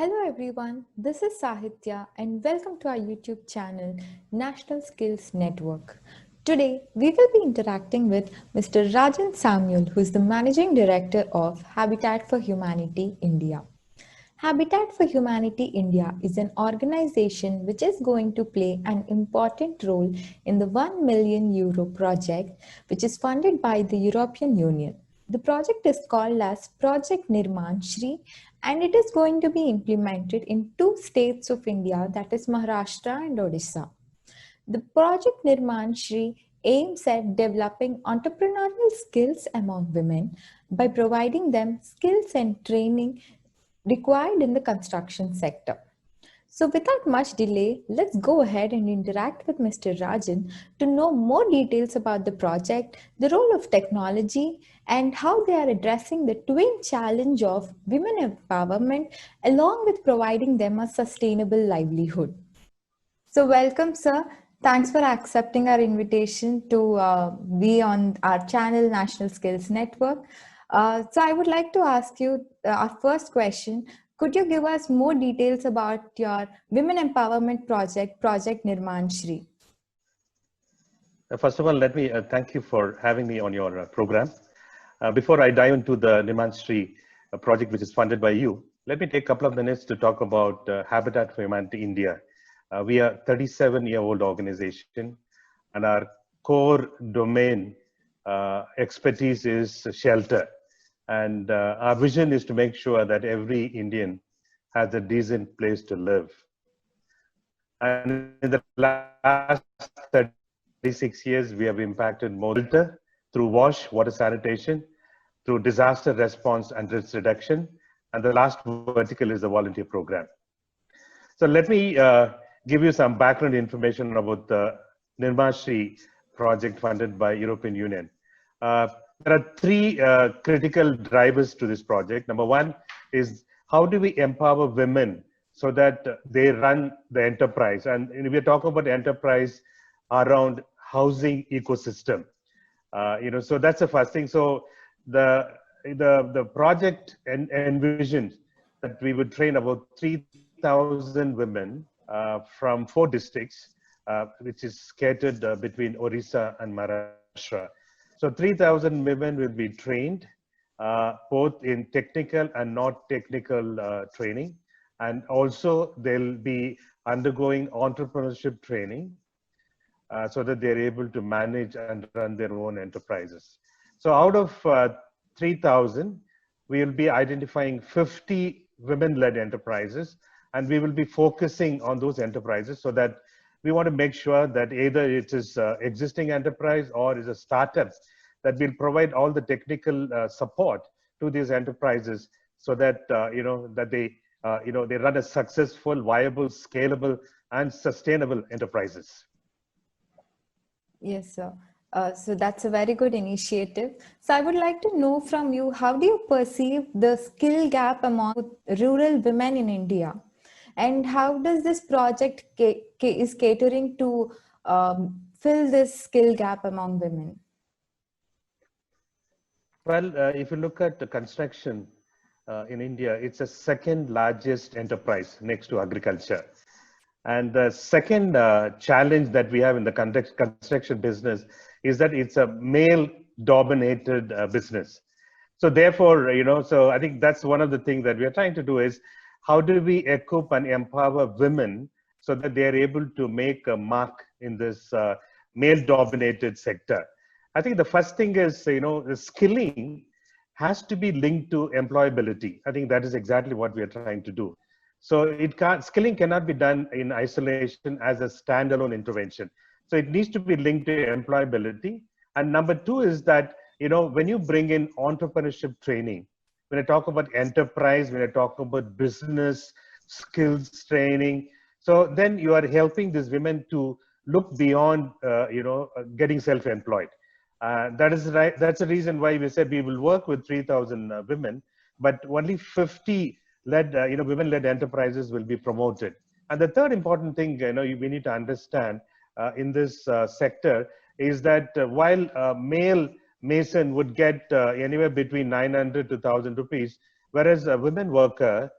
Hello everyone, this is Sahitya and welcome to our YouTube channel National Skills Network. Today we will be interacting with Mr. Rajan Samuel, who is the Managing Director of Habitat for Humanity India. Habitat for Humanity India is an organization which is going to play an important role in the €1 million project, which is funded by the European Union. The project is called as Project Nirman Shri, and it is going to be implemented in two states of India, that is Maharashtra and Odisha. The Project Nirman Shri aims at developing entrepreneurial skills among women by providing them skills and training required in the construction sector. So, without much delay, let's go ahead and interact with Mr. Rajan to know more details about the project, the role of technology, and how they are addressing the twin challenge of women empowerment along with providing them a sustainable livelihood. So, welcome, sir. Thanks for accepting our invitation to be on our channel, National Skills Network. So, I would like to ask you our first question. Could you give us more details about your women empowerment project, Project Nirman Shri? First of all, let me thank you for having me on your program. Before I dive into the Nirman Shri project, which is funded by you, let me take a couple of minutes to talk about Habitat for Humanity India. We are a 37-year-old organization, and our core domain expertise is shelter. And our vision is to make sure that every Indian has a decent place to live. And in the last 36 years, we have impacted more through WASH, water sanitation, through disaster response and risk reduction. And the last vertical is the volunteer program. So let me give you some background information about the Nirman Shri project funded by European Union. There are three critical drivers to this project. Number one is how do we empower women so that they run the enterprise? And we're talking about enterprise around housing ecosystem. So that's the first thing. So the project envisioned that we would train about 3,000 women from 4 districts, which is scattered between Orissa and Maharashtra. So 3,000 women will be trained both in technical and not technical training. And also they'll be undergoing entrepreneurship training so that they're able to manage and run their own enterprises. So out of 3,000, we will be identifying 50 women-led enterprises, and we will be focusing on those enterprises so that we want to make sure that either it is existing enterprise or is a startup, that will provide all the technical support to these enterprises so that they run a successful, viable, scalable, and sustainable enterprises. Yes, sir. So that's a very good initiative. So I would like to know from you, how do you perceive the skill gap among rural women in India? And how does this project is catering to fill this skill gap among women? Well, if you look at the construction in India, it's the second largest enterprise next to agriculture. And the second challenge that we have in the construction business is that it's a male-dominated business. So therefore, so I think that's one of the things that we are trying to do is how do we equip and empower women so that they are able to make a mark in this male-dominated sector. I think the first thing is, the skilling has to be linked to employability. I think that is exactly what we are trying to do. So skilling cannot be done in isolation as a standalone intervention. So it needs to be linked to employability. And number two is that, when you bring in entrepreneurship training, when I talk about enterprise, when I talk about business skills training, so then you are helping these women to look beyond, getting self-employed. That is right. That's the reason why we said we will work with 3,000 women, but only 50 women-led enterprises will be promoted. And the third important thing, we need to understand in this sector is that while a male mason would get anywhere between 900 to 1,000 rupees, whereas a women worker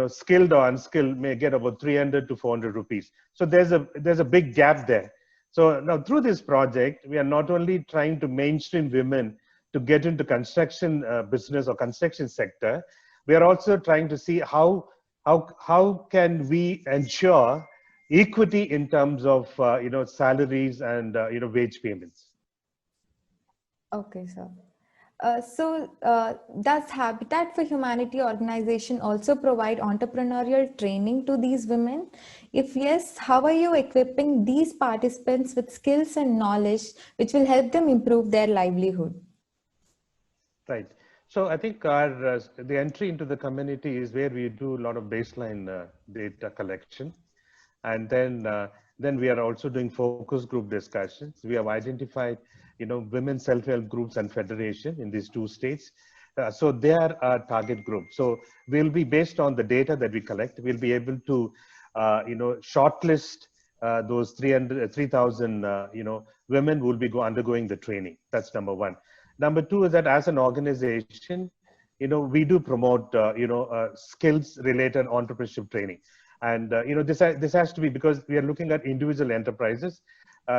skilled or unskilled may get about 300 to 400 rupees. So there's a big gap there. So now through this project, we are not only trying to mainstream women to get into construction business or construction sector, we are also trying to see how can we ensure equity in terms of salaries and wage payments. Okay, sir. Does Habitat for Humanity organization also provide entrepreneurial training to these women? If yes, how are you equipping these participants with skills and knowledge which will help them improve their livelihood? Right. So I think the entry into the community is where we do a lot of baseline data collection, and then we are also doing focus group discussions. We have identified women self-help groups and federation in these 2 states. So they are our target group. So we'll be, based on the data that we collect, we'll be able to shortlist those 3,000 women who will be undergoing the training. That's number 1. Number 2 is that as an organization, we do promote skills related entrepreneurship training. And this has to be, because we are looking at individual enterprises.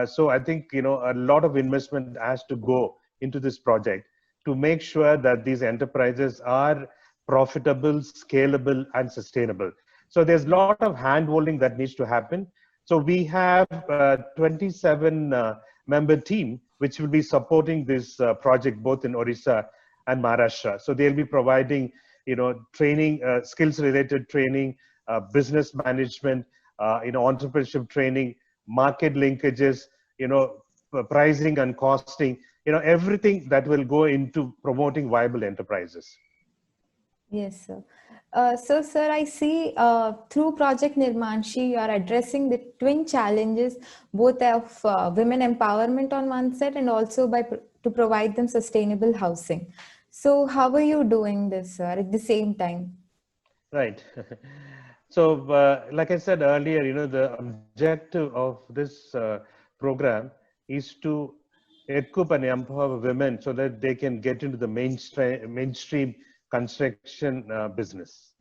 So I think a lot of investment has to go into this project to make sure that these enterprises are profitable, scalable, and sustainable. So there's a lot of hand-holding that needs to happen. So we have a 27 member team which will be supporting this project both in Orissa and Maharashtra. So they'll be providing training, skills related training, business management, entrepreneurship training, market linkages, pricing and costing, everything that will go into promoting viable enterprises. Yes, sir. So, sir, I see through Project Nirmanshi, you are addressing the twin challenges, both of women empowerment on one side and also to provide them sustainable housing. So how are you doing this, sir, at the same time? Right. So, like I said earlier, the objective of this program is to equip and empower women so that they can get into the mainstream construction business,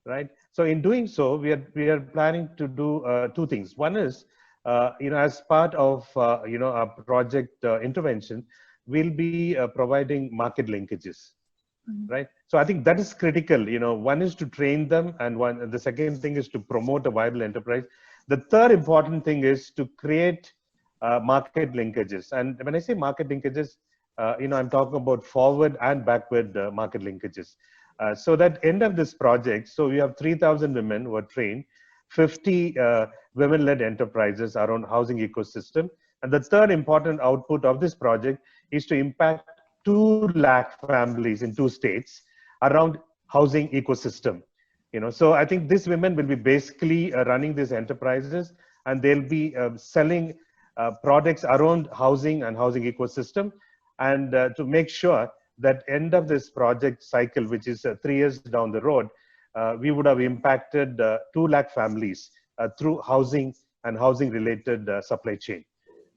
right? So, in doing so, we are planning to do 2 things. One is, as part of our project intervention, we'll be providing market linkages. Right. So I think that is critical. One is to train them, and the second thing is to promote a viable enterprise. The third important thing is to create market linkages. And when I say market linkages, I'm talking about forward and backward market linkages. So that end of this project, so we have 3,000 women who are trained, 50 women-led enterprises around housing ecosystem. And the third important output of this project is to impact 2 lakh families in 2 states around housing ecosystem. So I think these women will be basically running these enterprises, and they'll be selling products around housing and housing ecosystem, and to make sure that end of this project cycle, which is 3 years down the road, we would have impacted 2 lakh families through housing and housing related supply chain.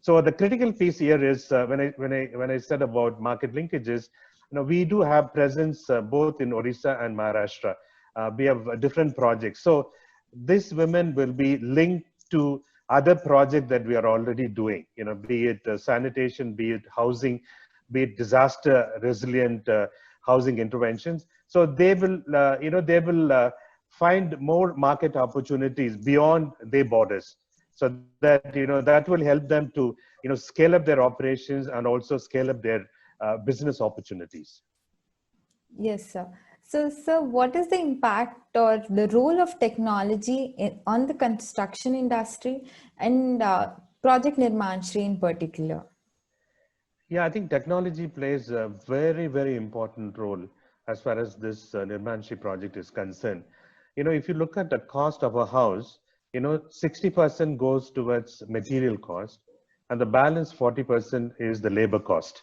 So the critical piece here is when I said about market linkages, we do have presence both in Orissa and Maharashtra. We have different projects. So these women will be linked to other projects that we are already doing, be it sanitation, be it housing, be it disaster resilient housing interventions. So they will, find more market opportunities beyond their borders. So that, that will help them to, scale up their operations and also scale up their business opportunities. Yes, sir. So, sir, what is the impact or the role of technology on the construction industry and Project Nirmanshi in particular? Yeah, I think technology plays a very, very important role as far as this Nirmanshi project is concerned. If you look at the cost of a house, 60% goes towards material cost, and the balance 40% is the labor cost.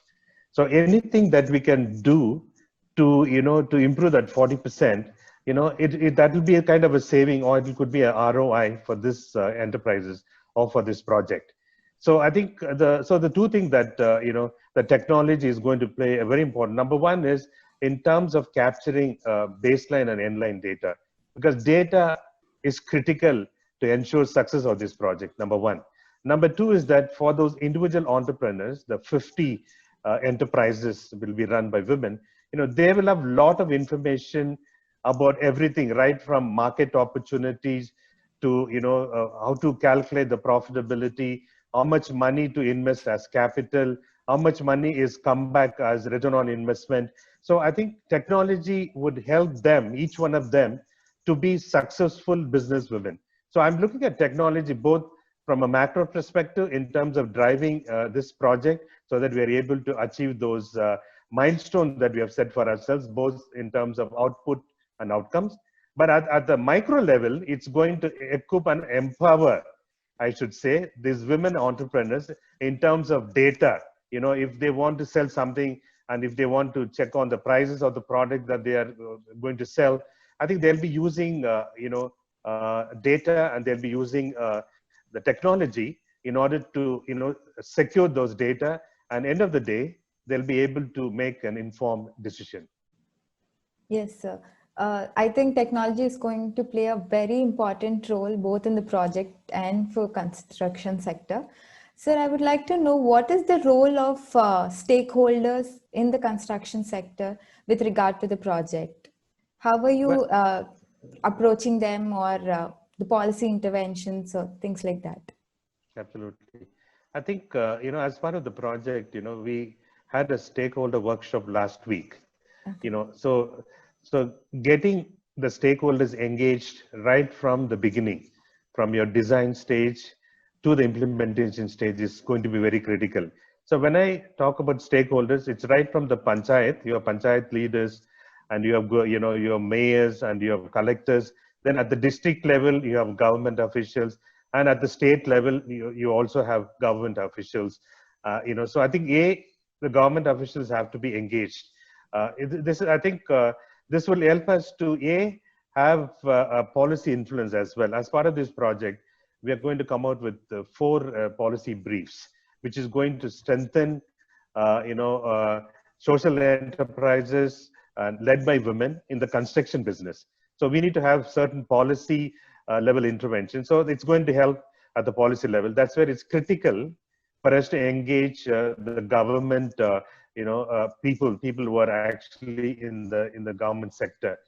So anything that we can do to, to improve that 40%, that will be a kind of a saving, or it could be a ROI for this enterprises or for this project. So I think the 2 things that, the technology is going to play a very important. Number 1 is in terms of capturing baseline and endline data. because data is critical to ensure success of this project, number one. Number two is that for those individual entrepreneurs, the 50 enterprises will be run by women, they will have a lot of information about everything, right from market opportunities to, how to calculate the profitability, how much money to invest as capital, how much money is come back as return on investment. So I think technology would help them, each one of them, to be successful business women. So I'm looking at technology both from a macro perspective in terms of driving this project so that we are able to achieve those milestones that we have set for ourselves, both in terms of output and outcomes. But at the micro level, it's going to equip and empower, I should say, these women entrepreneurs in terms of data. If they want to sell something and if they want to check on the prices of the product that they are going to sell, I think they'll be using, data, and they'll be using the technology in order to, secure those data. And end of the day, they'll be able to make an informed decision. Yes, sir. I think technology is going to play a very important role both in the project and for construction sector. Sir, I would like to know what is the role of stakeholders in the construction sector with regard to the project? How are you approaching them, or the policy interventions or things like that? Absolutely. I think, as part of the project, we had a stakeholder workshop last week. Okay. So getting the stakeholders engaged right from the beginning, from your design stage to the implementation stage, is going to be very critical. So when I talk about stakeholders, it's right from the panchayat, your panchayat leaders, and you have, your mayors and you have collectors. Then at the district level, you have government officials, and at the state level, you also have government officials. So I think the government officials have to be engaged. I think this will help us to have a policy influence as well. As part of this project, we are going to come out with 4 policy briefs, which is going to strengthen, social enterprises led by women in the construction business. So we need to have certain policy level intervention. So it's going to help at the policy level. That's where it's critical for us to engage the government, people who are actually in the government sector.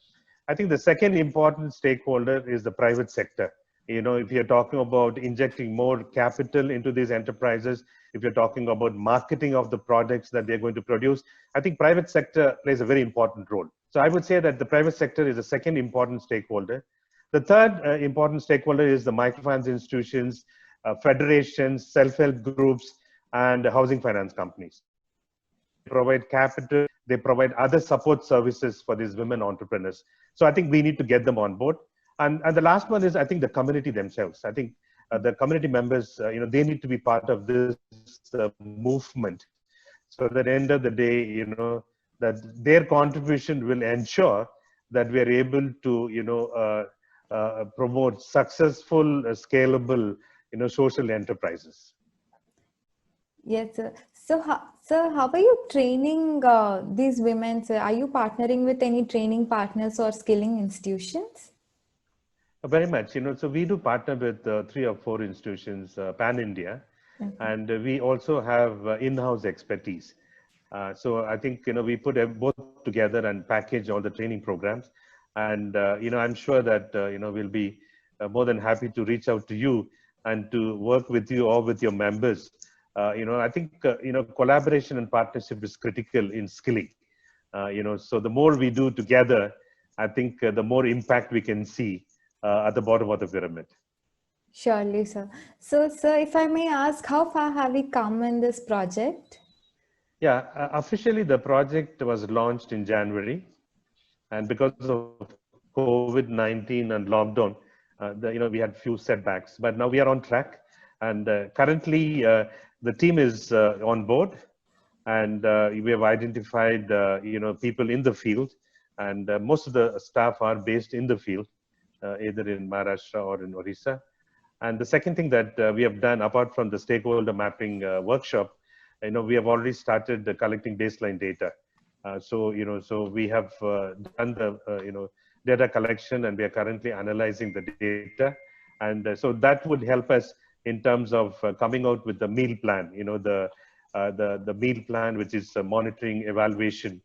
I think the second important stakeholder is the private sector. If you're talking about injecting more capital into these enterprises, if you're talking about marketing of the products that they're going to produce, I think private sector plays a very important role. So I would say that the private sector is the second important stakeholder. The third important stakeholder is the microfinance institutions, federations, self-help groups, and housing finance companies. They provide capital, they provide other support services for these women entrepreneurs. So I think we need to get them on board. And the last one is, I think, the community themselves. I think the community members, they need to be part of this movement. So at the end of the day, that their contribution will ensure that we are able to, promote successful, scalable, social enterprises. Yes, sir. So, how are you training these women? Sir? Are you partnering with any training partners or skilling institutions? Very much. So we do partner with 3 or 4 institutions, pan-India, and we also have in-house expertise. So I think, we put both together and package all the training programs. And, I'm sure that, we'll be more than happy to reach out to you and to work with you or with your members. I think, collaboration and partnership is critical in skilling. So the more we do together, I think the more impact we can see at the bottom of the pyramid. Surely, sir. So, sir, if I may ask, how far have we come in this project? Yeah, officially the project was launched in January, and because of COVID-19 and lockdown, we had few setbacks. But now we are on track, and currently the team is on board, and we have identified people in the field, and most of the staff are based in the field, either in Maharashtra or in Orissa. And the second thing that we have done, apart from the stakeholder mapping workshop, we have already started collecting baseline data. So we have done the data collection, and we are currently analyzing the data. And so that would help us in terms of coming out with the meal plan, the meal plan, which is a monitoring evaluation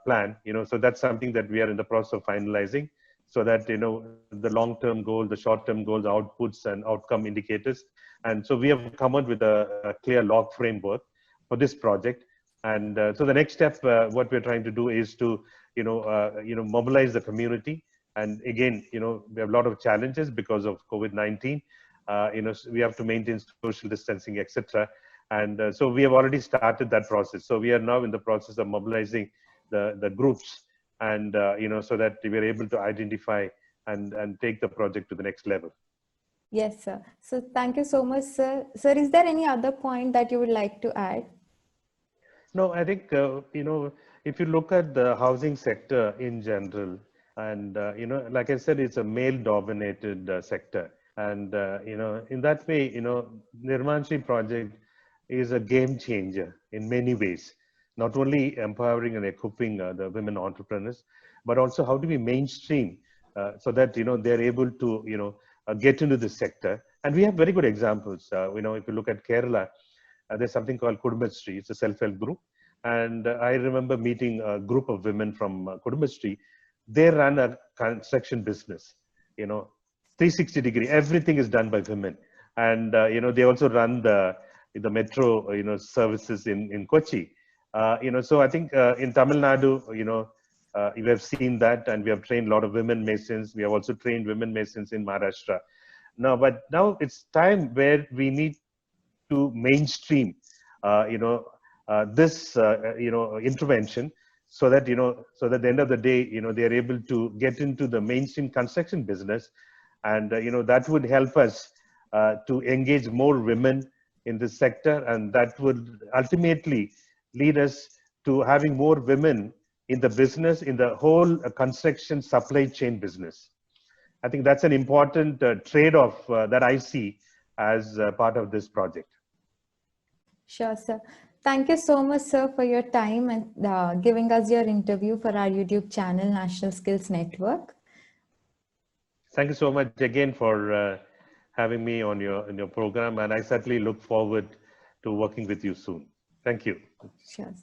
plan, so that's something that we are in the process of finalizing, so that, the long-term goal, the short-term goals, outputs and outcome indicators. And so we have come up with a clear log framework for this project. And so the next step, what we're trying to do is to, mobilize the community. And again, we have a lot of challenges because of COVID-19. So we have to maintain social distancing, etc. And so we have already started that process. So we are now in the process of mobilizing the groups, and so that we are able to identify and take the project to the next level. Yes, sir. So thank you so much, sir. Sir, is there any other point that you would like to add? No, I think, if you look at the housing sector in general, and, like I said, it's a male-dominated sector. And, in that way, Nirmanshi project is a game changer in many ways, not only empowering and equipping the women entrepreneurs, but also how do we mainstream so that, they're able to, get into this sector. And we have very good examples. If you look at Kerala, there's something called Kudumbashree. It's a self-help group. And I remember meeting a group of women from Kudumbashree. They run a construction business, 360 degree. Everything is done by women. And, they also run the metro, services in Kochi. So I think in Tamil Nadu, you have seen that, and we have trained a lot of women masons. We have also trained women masons in Maharashtra. But now it's time where we need to mainstream, this, intervention, so that, so that at the end of the day, they are able to get into the mainstream construction business. And, that would help us to engage more women in this sector. And that would ultimately lead us to having more women in the business, in the whole construction supply chain business. I think that's an important trade-off that I see as part of this project. Sure, sir. Thank you so much, sir, for your time and giving us your interview for our YouTube channel, National Skills Network. Thank you so much again for having me on your program, and I certainly look forward to working with you soon. Thank you. Sure.